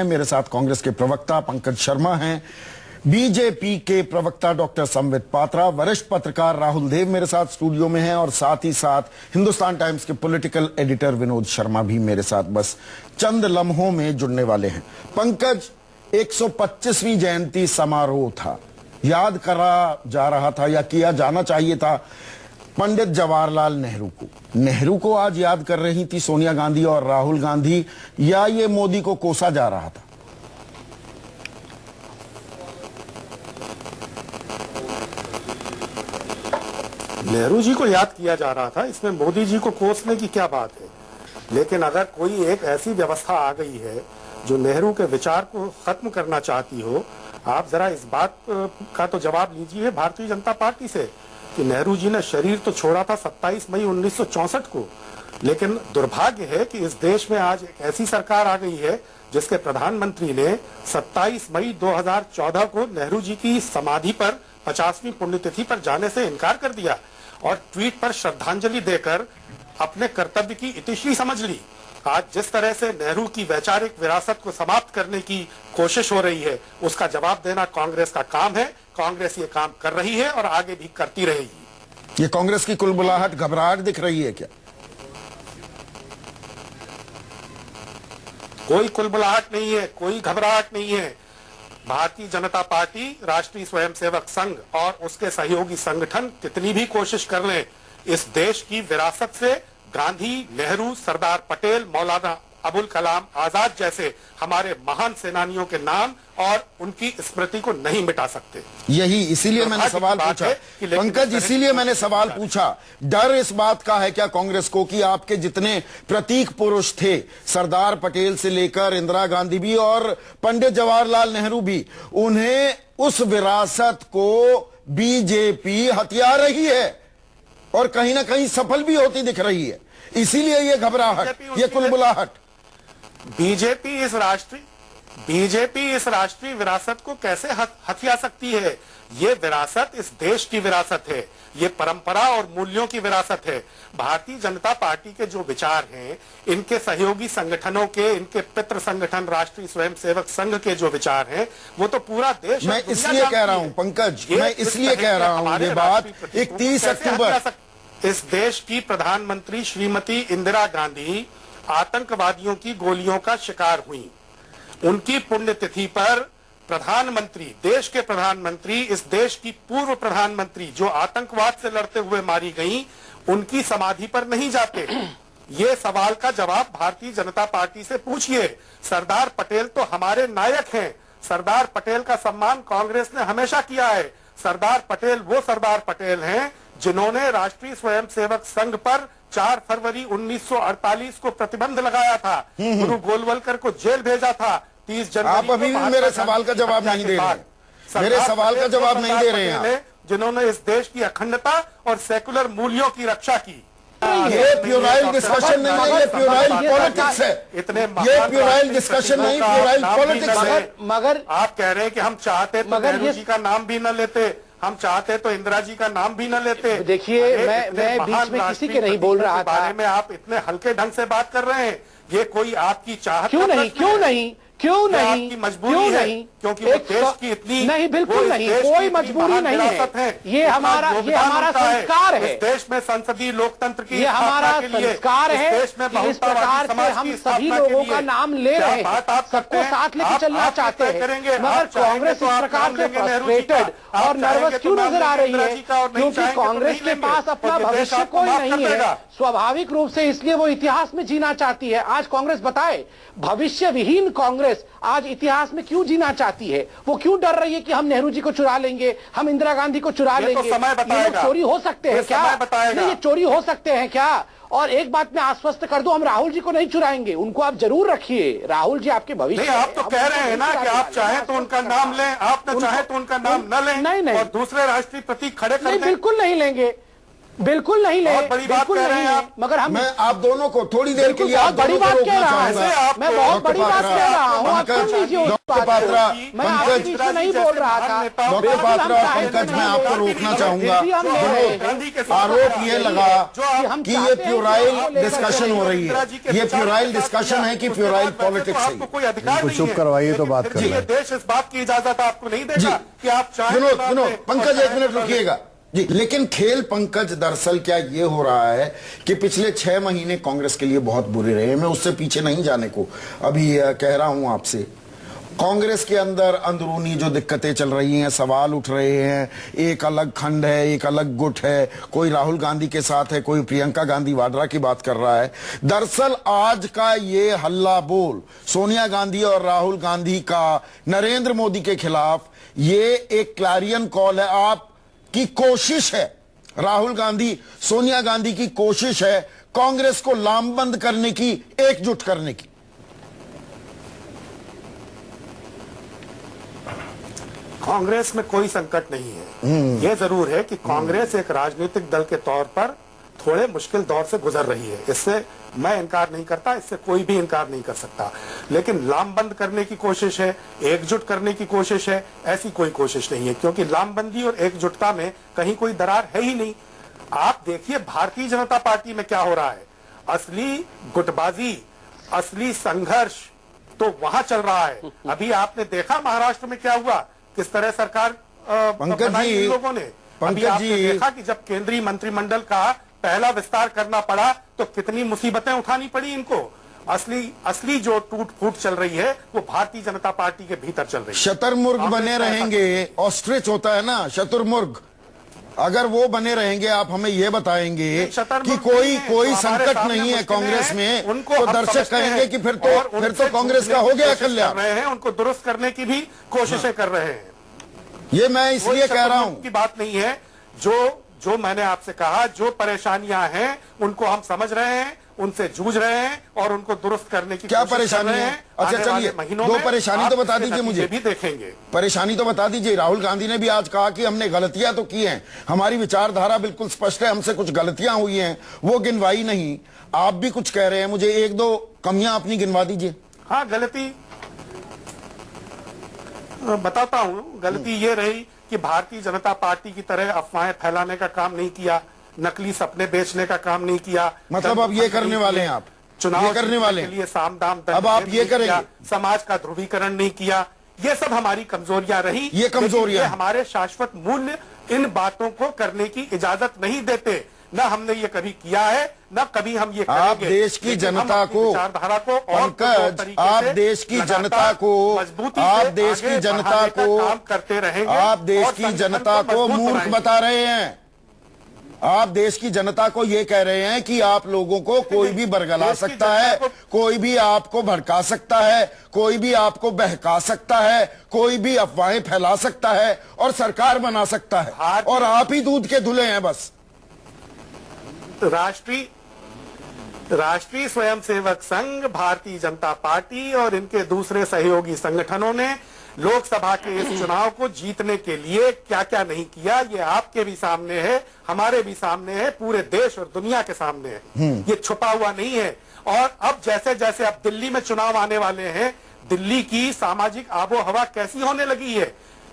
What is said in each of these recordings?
मेरे साथ कांग्रेस के प्रवक्ता पंकज शर्मा हैं, बीजेपी के प्रवक्ता डॉक्टर संबित पात्रा, वरिष्ठ पत्रकार राहुल देव मेरे साथ स्टूडियो में हैं और साथ ही साथ हिंदुस्तान टाइम्स के पॉलिटिकल एडिटर विनोद शर्मा भी मेरे साथ बस चंद लम्हों में जुड़ने वाले हैं। पंकज, 125वीं जयंती समारोह था, याद करा जा रहा था या किया जाना चाहिए था पंडित जवाहरलाल नेहरू को आज याद कर रही थी सोनिया गांधी और राहुल गांधी, या ये मोदी को कोसा जा रहा था? नेहरू जी को याद किया जा रहा था, इसमें मोदी जी को कोसने की क्या बात है। लेकिन अगर कोई एक ऐसी व्यवस्था आ गई है जो नेहरू के विचार को खत्म करना चाहती हो, आप जरा इस बात का तो जवाब लीजिए भारतीय जनता पार्टी से कि नेहरू जी ने शरीर तो छोड़ा था 27 मई 1964 को, लेकिन दुर्भाग्य है कि इस देश में आज एक ऐसी सरकार आ गई है जिसके प्रधानमंत्री ने 27 मई 2014 को नेहरू जी की समाधि पर 50वीं पुण्यतिथि पर जाने से इनकार कर दिया और ट्वीट पर श्रद्धांजलि देकर अपने कर्तव्य की इतिश्री समझ ली। आज जिस तरह से नेहरू की वैचारिक विरासत को समाप्त करने की कोशिश हो रही है, उसका जवाब देना कांग्रेस का काम है। कांग्रेस ये काम कर रही है और आगे भी करती रहेगी। ये कांग्रेस की कुलबुलाहट, घबराहट दिख रही है क्या? कोई कुलबुलाहट नहीं है, कोई घबराहट नहीं है। भारतीय जनता पार्टी, राष्ट्रीय स्वयंसेवक संघ और उसके सहयोगी संगठन कितनी भी कोशिश कर लें, इस देश की विरासत से गांधी, नेहरू, सरदार पटेल, मौलाना अबुल कलाम आजाद जैसे हमारे महान सेनानियों के नाम और उनकी स्मृति को नहीं मिटा सकते। यही इसीलिए मैंने सवाल पूछा पंकज, इसीलिए मैंने सवाल पूछा। डर इस बात का है क्या कांग्रेस को कि आपके जितने प्रतीक पुरुष थे, सरदार पटेल से लेकर इंदिरा गांधी भी और पंडित जवाहरलाल नेहरू भी, उन्हें उस विरासत को बीजेपी हथिया रही है और कहीं ना कहीं सफल भी होती दिख रही है, इसीलिए ये घबराहट, ये कुलबुलाहट। बीजेपी इस राष्ट्रीय विरासत को कैसे हथिया सकती है? ये विरासत इस देश की विरासत है, ये परंपरा और मूल्यों की विरासत है। भारतीय जनता पार्टी के जो विचार हैं, इनके सहयोगी संगठनों के, इनके पितृ संगठन राष्ट्रीय स्वयंसेवक संघ के जो विचार हैं, वो तो पूरा देश, मैं इसलिए कह रहा हूं पंकज, मैं इसलिए कह रहा हूं ये बात 31 अक्टूबर इस देश की प्रधानमंत्री श्रीमती इंदिरा गांधी आतंकवादियों की गोलियों का शिकार हुई। उनकी पुण्यतिथि पर प्रधानमंत्री, देश के प्रधानमंत्री, इस देश की पूर्व प्रधानमंत्री जो आतंकवाद से लड़ते हुए मारी गई, उनकी समाधि पर नहीं जाते। ये सवाल का जवाब भारतीय जनता पार्टी से पूछिए। सरदार पटेल तो हमारे नायक हैं। सरदार पटेल का सम्मान कांग्रेस ने हमेशा किया है। सरदार पटेल वो सरदार पटेल हैं जिन्होंने राष्ट्रीय स्वयंसेवक संघ पर 4 फरवरी 1948 को प्रतिबंध लगाया था, गुरु गोलवलकर को जेल भेजा था। 30 जनवरी आप अभी भी मेरे सवाल का जवाब नहीं दे रहे, मेरे सवाल का जवाब नहीं दे रहे हैं, जिन्होंने इस देश की अखंडता और सेकुलर मूल्यों की रक्षा की। ये प्यूराइल डिस्कशन नहीं है, ये प्यूराइल पॉलिटिक्स है। ये प्यूराइल डिस्कशन नहीं, प्यूराइल पॉलिटिक्स है। मगर आप कह रहे हैं कि हम चाहते तो नेहरू जी का नाम भी न लेते, हम चाहते तो इंदिरा जी का नाम भी न लेते। देखिए, मैं बीच में किसी के नहीं बोल रहा था। बारे में आप इतने हल्के ढंग से बात कर रहे हैं। ये कोई आपकी चाहत क्यों नहीं, क्यों नहीं, क्यों नहीं, आपकी मजबूरी है, क्योंकि वो देश की इतनी नहीं, बिल्कुल नहीं, कोई मजबूरी नहीं है। ये हमारा संस्कार है। इस देश में संसदीय लोकतंत्र की, ये हमारा संस्कार है। देश में इस प्रकार से हम सभी लोगों का नाम ले रहे हैं, सबको साथ लेकर चलना चाहते हैं, मगर कांग्रेस इस प्रकार से फ्रस्ट्रेटेड और नर्वस क्यों नजर आ रही है? क्योंकि कांग्रेस के पास अपना भविष्य कोई नहीं है, स्वाभाविक रूप से, इसलिए वो इतिहास में जीना चाहती है। आज कांग्रेस बताए, भविष्य विहीन कांग्रेस आज इतिहास में क्यों जीना चाहती है? वो क्यों डर रही है कि हम नेहरू जी को चुरा लेंगे, हम इंदिरा गांधी को चुरा लेंगे? ये चोरी हो सकते हैं क्या? नहीं, ये चोरी हो सकते हैं क्या? और एक बात मैं आश्वस्त कर दूं, हम राहुल जी को नहीं चुराएंगे, उनको आप जरूर रखिए। राहुल जी आपके भविष्य, आप तो कह रहे हैं ना कि आप चाहे तो उनका नाम लें, आप न चाहे तो उनका नाम न लें, नहीं, और दूसरे राष्ट्रीय प्रतीक खड़े कर दें। बिल्कुल नहीं लेंगे, बिल्कुल नहीं ले, बड़ी बात कह रहे हैं आप। मगर हम मैं आप दोनों को थोड़ी देर के लिए आप बड़ी दोनों को बात कह रोकना रहा हूं, चाहूंगा। मैं बहुत बड़ी बात कह रहा हूं, आप सुन लीजिए उस बात को। मैं आपके बीच में नहीं बोल रहा था। डॉक्टर पात्रा और पंकज, मैं आपको रोकना चाहूंगा। आरोप ये लगा कि ये प्यूराइल डिस्कशन हो रही है, ये प्यूराइल डिस्कशन है कि प्यूराइल पॉलिटिक्स है। कोई अधिकार नहीं चुप करवाइए तो बात कर रहे हैं। देश इस बात की इजाजत आपको नहीं देगा कि आप चाहें। विनोद, पंकज एक मिनट रुकिएगा जी। लेकिन खेल पंकज दरअसल क्या ये हो रहा है कि पिछले 6 महीने कांग्रेस के लिए बहुत बुरे रहे। मैं उससे पीछे नहीं जाने को अभी कह रहा हूं आपसे। कांग्रेस के अंदर अंदरूनी जो दिक्कतें चल रही हैं, सवाल उठ रहे हैं, एक अलग खंड है, एक अलग गुट है, कोई राहुल गांधी के साथ है, कोई प्रियंका गांधी वाड्रा की बात कर रहा है। दरअसल आज का ये हल्ला बोल सोनिया गांधी और राहुल गांधी का नरेंद्र मोदी के खिलाफ, ये एक क्लैरियन कॉल है। आप की कोशिश है, राहुल गांधी सोनिया गांधी की कोशिश है कांग्रेस को लामबंद करने की, एकजुट करने की। कांग्रेस में कोई संकट नहीं है। यह जरूर है कि कांग्रेस एक राजनीतिक दल के तौर पर थोड़े मुश्किल दौर से गुजर रही है, इससे मैं इनकार नहीं करता, इससे कोई भी इनकार नहीं कर सकता। लेकिन लामबंद करने की कोशिश है, एकजुट करने की कोशिश है, ऐसी कोई कोशिश नहीं है, क्योंकि लामबंदी और एकजुटता में कहीं कोई दरार है ही नहीं। आप देखिए भारतीय जनता पार्टी में क्या हो रहा है। असली गुटबाजी, असली संघर्ष तो वहां चल रहा है। अभी आपने देखा महाराष्ट्र में क्या हुआ, किस तरह सरकार बनाई इन लोगों ने। अभी आपने देखा कि जब केंद्रीय मंत्रिमंडल का पहला विस्तार करना पड़ा तो कितनी मुसीबतें उठानी पड़ी इनको। असली जो टूट फूट चल रही है वो भारतीय जनता पार्टी के भीतर चल रही है। शतुर्मुर्ग बने रहेंगे, ऑस्ट्रिच होता है ना शतुर्मुर्ग, अगर वो बने रहेंगे आप हमें ये बताएंगे कि कोई संकट नहीं है कांग्रेस में, तो दर्शक कहेंगे कि फिर तो कांग्रेस का हो गया कल्याण। रहे हैं उनको दुरुस्त करने की भी कोशिशें कर रहे हैं। ये मैं इसलिए कह रहा हूं की बात नहीं है। जो मैंने आपसे कहा, जो परेशानियां हैं उनको हम समझ रहे हैं, उनसे जूझ रहे हैं और उनको दुरुस्त करने की क्या कोशिश परेशानी है। अच्छा चलिए, दो परेशानी तो बता दीजिए मुझे, भी देखेंगे परेशानी तो बता दीजिए। राहुल गांधी ने भी आज कहा कि हमने गलतियां तो की हैं, हमारी विचारधारा बिल्कुल स्पष्ट है, हमसे कुछ गलतियां हुई हैं, वो गिनवाई नहीं। आप भी कुछ कह रहे हैं, मुझे 1-2 कमियां अपनी गिनवा दीजिए। हाँ, गलती बताता हूं। गलती ये रही कि भारतीय जनता पार्टी की तरह अफवाहें फैलाने का काम नहीं किया, नकली सपने बेचने का काम नहीं किया। मतलब अब ये करने वाले हैं आप, चुनाव करने वाले के लिए साम दाम अब आप ये करेंगे, समाज का ध्रुवीकरण नहीं किया। ये सब हमारी कमजोरियां रही। ये कमजोरियां हमारे शाश्वत मूल्य इन बातों को करने की इजाजत नहीं देते। न हमने ये कभी किया है, न कभी हम ये करेंगे। आप देश की जनता को, विचारधारा को पंकज, आप देश की जनता को, आप देश की जनता को काम करते रहेंगे। आप देश की जनता को मूर्ख बता रहे हैं। आप देश की जनता को ये कह रहे हैं कि आप लोगों को कोई भी बरगला सकता है, कोई भी आपको भड़का सकता है, कोई भी आपको बहका सकता है, कोई भी अफवाहें फैला सकता है और सरकार बना सकता है, और आप ही दूध के धुले हैं बस। राष्ट्रीय स्वयंसेवक संघ, भारतीय जनता पार्टी और इनके दूसरे सहयोगी संगठनों ने लोकसभा के इस चुनाव को जीतने के लिए क्या क्या नहीं किया, ये आपके भी सामने है, हमारे भी सामने है, पूरे देश और दुनिया के सामने है। ये छुपा हुआ नहीं है। और अब जैसे जैसे अब दिल्ली में चुनाव आने वाले हैं, दिल्ली की सामाजिक आबो हवा कैसी होने लगी है।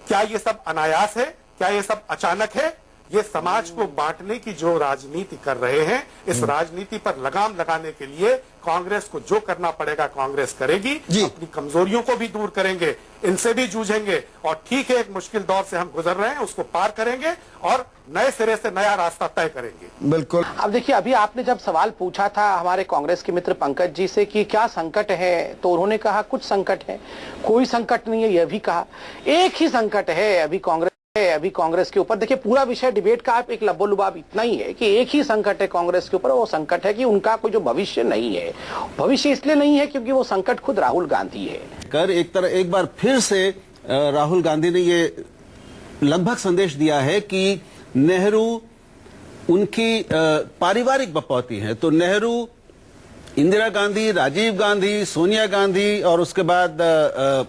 क्या ये सब अनायास है? क्या ये सब अचानक है? ये समाज को बांटने की जो राजनीति कर रहे हैं, इस राजनीति पर लगाम लगाने के लिए कांग्रेस को जो करना पड़ेगा कांग्रेस करेगी। अपनी कमजोरियों को भी दूर करेंगे, इनसे भी जूझेंगे, और ठीक है, एक मुश्किल दौर से हम गुजर रहे हैं, उसको पार करेंगे और नए सिरे से नया रास्ता तय करेंगे। बिल्कुल। अब देखिए, अभी आपने जब सवाल पूछा था हमारे कांग्रेस के मित्र पंकज जी से कि क्या संकट है, तो उन्होंने कहा कुछ संकट है, कोई संकट नहीं है, यह भी कहा। एक ही संकट है अभी कांग्रेस के ऊपर। देखिए, पूरा विषय डिबेट का आप एक लब्बो-लुबाब इतना ही है कि एक ही संकट है कांग्रेस के ऊपर, वो संकट है कि उनका कोई जो भविष्य नहीं है। भविष्य इसलिए नहीं है क्योंकि वो संकट खुद राहुल गांधी है। एक बार फिर से राहुल गांधी ने ये लगभग संदेश दिया है कि नेहरू उनकी पारिवारिक बपौती हैं, तो नेहरू इंदिरा गांधी, राजीव गांधी, सोनिया गांधी और उसके बाद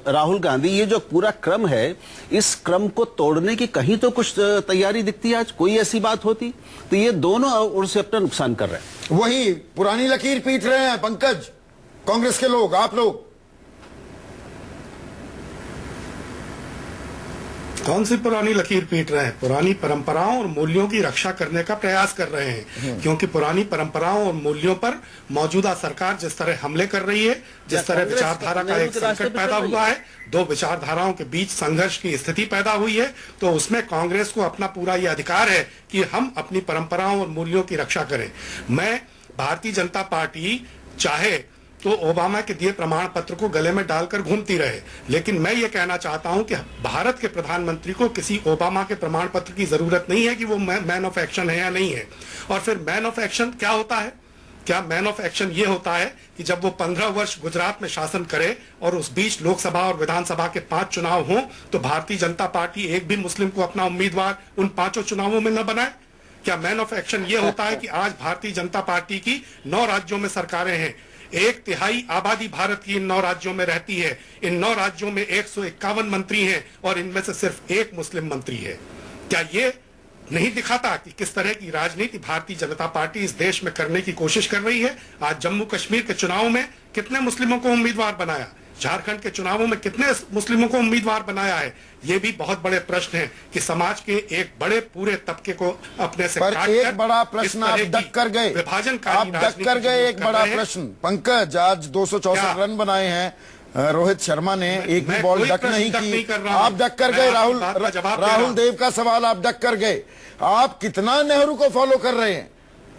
राहुल गांधी, ये जो पूरा क्रम है, इस क्रम को तोड़ने की कहीं तो कुछ तैयारी दिखती है। आज कोई ऐसी बात होती तो ये दोनों ओर से अपना नुकसान कर रहे हैं। वही पुरानी लकीर पीट रहे हैं पंकज, कांग्रेस के लोग, आप लोग। कौन सी पुरानी लकीर पीट रहे हैं? पुरानी परंपराओं और मूल्यों की रक्षा करने का प्रयास कर रहे हैं, क्योंकि पुरानी परंपराओं और मूल्यों पर मौजूदा सरकार जिस तरह हमले कर रही है, जिस तरह विचारधारा का एक संकट पैदा हुआ है, दो विचारधाराओं के बीच संघर्ष की स्थिति पैदा हुई है, तो उसमें कांग्रेस को अपना पूरा ये अधिकार है कि हम अपनी परंपराओं और मूल्यों की रक्षा करें। मैं भारतीय जनता पार्टी चाहे तो ओबामा के दिए प्रमाण पत्र को गले में डालकर घूमती रहे, लेकिन मैं ये कहना चाहता हूं कि भारत के प्रधानमंत्री को किसी ओबामा के प्रमाण पत्र की जरूरत नहीं है कि वो मैन ऑफ एक्शन है या नहीं है। और फिर मैन ऑफ एक्शन क्या होता है? क्या मैन ऑफ एक्शन ये होता है कि जब वो 15 वर्ष गुजरात में शासन करे और उस बीच लोकसभा और विधानसभा के 5 चुनाव हों, तो भारतीय जनता पार्टी एक भी मुस्लिम को अपना उम्मीदवार उन 5 चुनावों में न बनाए? क्या मैन ऑफ एक्शन ये होता है कि आज भारतीय जनता पार्टी की 9 राज्यों में सरकारें हैं, 1/3 आबादी भारत की इन 9 राज्यों में रहती है, इन 9 राज्यों में 151 मंत्री हैं और इनमें से सिर्फ 1 मुस्लिम मंत्री है? क्या ये नहीं दिखाता कि किस तरह की राजनीति भारतीय जनता पार्टी इस देश में करने की कोशिश कर रही है? आज जम्मू कश्मीर के चुनाव में कितने मुस्लिमों को उम्मीदवार बनाया, झारखंड के चुनावों में कितने मुस्लिमों को उम्मीदवार बनाया है? ये भी बहुत बड़े प्रश्न हैं कि समाज के एक बड़े पूरे तबके को अपने से काट कर एक बड़ा प्रश्न आप डक कर गए, विभाजनकारी आप डक कर गए एक बड़ा प्रश्न। पंकज, आज 264 रन बनाए हैं रोहित शर्मा ने, एक भी बॉल डक नहीं की, आप डक कर गए। राहुल देव का सवाल आप डक कर गए। आप कितना नेहरू को फॉलो कर रहे हैं?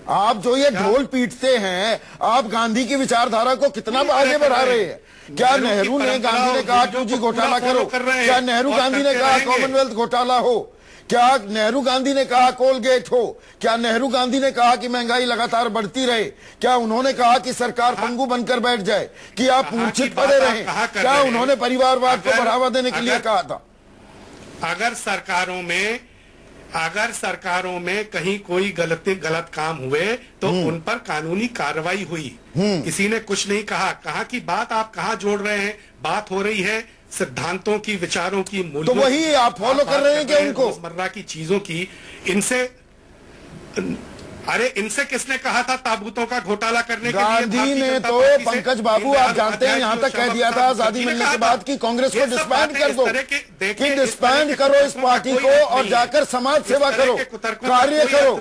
आप जो ये ढोल पीटते हैं, आप गांधी की विचारधारा को कितना आगे बढ़ा रहे हैं? क्या नेहरू ने गांधी ने कहा 2G घोटाला करो? क्या नेहरू गांधी ने कहा कॉमनवेल्थ घोटाला हो? क्या नेहरू गांधी ने कहा कोलगेट हो? क्या नेहरू गांधी ने कहा कि महंगाई लगातार बढ़ती रहे? क्या उन्होंने कहा कि सरकार पंगु बनकर बैठ जाए, कि आप मूर्छित पड़े रहें? क्या उन्होंने परिवारवाद को बढ़ावा देने के लिए कहा था? अगर सरकारों में कहीं कोई गलत काम हुए तो उन पर कानूनी कार्रवाई हुई। किसी ने कुछ नहीं कहा कि बात आप कहां जोड़ रहे हैं? बात हो रही है सिद्धांतों की, विचारों की, मूल्यों, तो वही आप फॉलो कर रहे हैं कि उनको रोजमर्रा की चीजों की। इनसे किसने कहा था ताबूतों का घोटाला करने के लिए? गांधी ने तो, पंकज बाबू आप जानते हैं, यहां तक कह दिया था आजादी मिलने के बाद कि कांग्रेस को डिस्बैंड कर दो, कि डिस्बैंड करो इस पार्टी को और जाकर समाज सेवा करो, कार्य करो।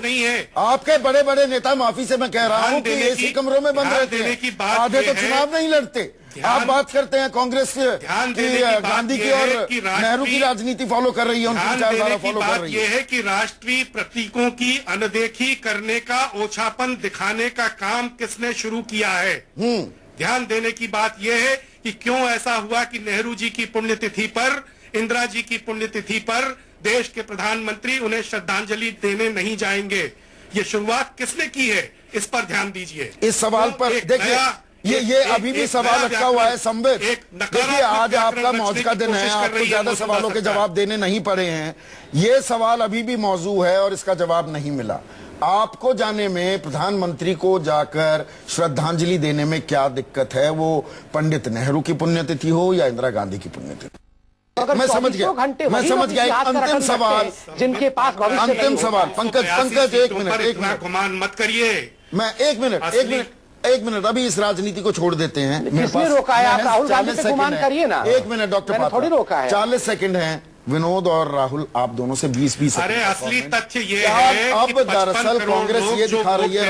आपके बड़े बड़े नेता, माफी से मैं कह रहा हूं कि एसी कमरों में बंद रहते हैं, आधे तो चुनाव नहीं लड़ते। आप बात करते हैं कांग्रेस की गांधी की और नेहरू की राजनीति फॉलो कर रही है, उनकी विचारधारा फॉलो कर रही है। यह है कि राष्ट्रीय प्रतीकों की अनदेखी करने का, ओछापन दिखाने का काम किसने शुरू किया है? ध्यान देने की बात यह है कि क्यों ऐसा हुआ कि नेहरू जी की पुण्यतिथि पर, इंदिरा जी की पुण्यतिथि पर देश के प्रधानमंत्री उन्हें श्रद्धांजलि देने नहीं जाएंगे? ये शुरुआत किसने की है? इस पर ध्यान दीजिए। इस सवाल पर देखिए, ये अभी भी सवाल अटका हुआ है। संबित, देखिए आज आपका मौज का दिन है, आपको ज्यादा सवालों के जवाब देने नहीं पड़े हैं। ये सवाल अभी भी मौजू है और इसका जवाब नहीं मिला। आपको जाने में, प्रधानमंत्री को जाकर श्रद्धांजलि देने में क्या दिक्कत है? वो पंडित नेहरू की पुण्यतिथि हो या इंदिरा गांधी की पुण्यतिथि? मैं समझ गया। अंतिम सवाल, जिनके पास अंतिम सवाल, पंकज एक मिनट गुमान मत करिए। मैं एक मिनट अभी इस राजनीति को छोड़ देते हैं। किसने रोका है? आप राहुल गांधी पे गुमान करिए ना। 1 मिनट डॉक्टर पात्रा, थोड़ी रोका है। 40 सेकंड हैं। विनोद और राहुल, आप दोनों से 20-20 अरे असली तथ्य ये है अब दरअसल कांग्रेस ये दिखा रही है,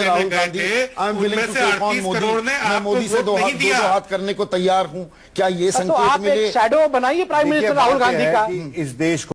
Rahul Gandhi I am willing to take on Modi, मैं मोदी से दो हाथ करने को तैयार हूं। क्या ये संकेत मिले? शैडो बनाइए प्राइम मिनिस्टर राहुल गांधी का। इस देश